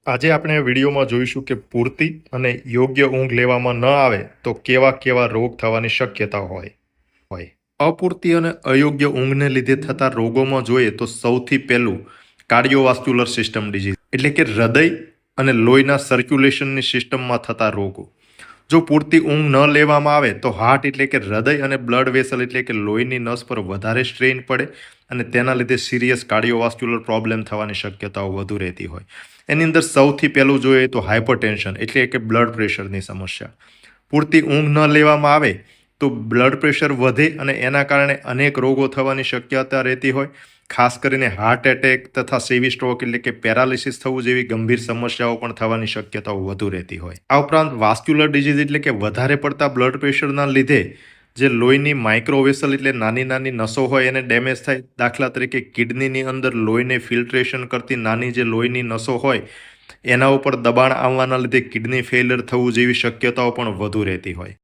આજે આપણે વિડીયોમાં જોઈશું કે પૂરતી અને યોગ્ય ઊંઘ લેવામાં ન આવે તો કેવા કેવા રોગ થવાની શક્યતા હોય અપૂરતી અને અયોગ્ય ઊંઘને લીધે થતા રોગોમાં જોઈએ તો સૌથી પહેલું કાર્ડિયોવાસ્ક્યુલર સિસ્ટમ ડિઝીઝ એટલે કે હૃદય અને લોહીના સર્ક્યુલેશનની સિસ્ટમમાં થતા રોગો. જો પૂરતી ઊંઘ ન લેવામાં આવે તો હાર્ટ એટલે કે હૃદય અને બ્લડ વેસલ એટલે કે લોહીની નસ પર વધારે સ્ટ્રેઇન પડે અને તેના લીધે સિરિયસ કાર્ડિયોવાસ્ક્યુલર પ્રોબ્લેમ થવાની શક્યતાઓ વધુ રહેતી હોય. એની અંદર સૌથી પહેલું જોઈએ તો હાઇપરટેન્શન એટલે કે બ્લડ પ્રેશરની સમસ્યા. પૂરતી ઊંઘ ન લેવામાં આવે તો બ્લડ પ્રેશર વધે અને એના કારણે અનેક રોગો થવાની શક્યતા રહેતી હોય. ખાસ કરીને હાર્ટ એટેક તથા સેવી સ્ટ્રોક એટલે કે પેરાલિસિસ થવું જેવી ગંભીર સમસ્યાઓ પણ થવાની શક્યતાઓ વધુ રહેતી હોય. આ ઉપરાંત વાસ્ક્યુલર ડિઝીઝ એટલે કે વધારે પડતા બ્લડ પ્રેશરના લીધે જે લોહીની માઇક્રોવેસલ એટલે નાની નાની નસો હોય એને ડેમેજ થાય. દાખલા તરીકે કિડનીની અંદર લોહીને ફિલ્ટ્રેશન કરતી નાની જે લોહીની નસો હોય એના ઉપર દબાણ આવવાના લીધે કિડની ફેલિયર થવું જેવી શક્યતાઓ પણ વધુ રહેતી હોય.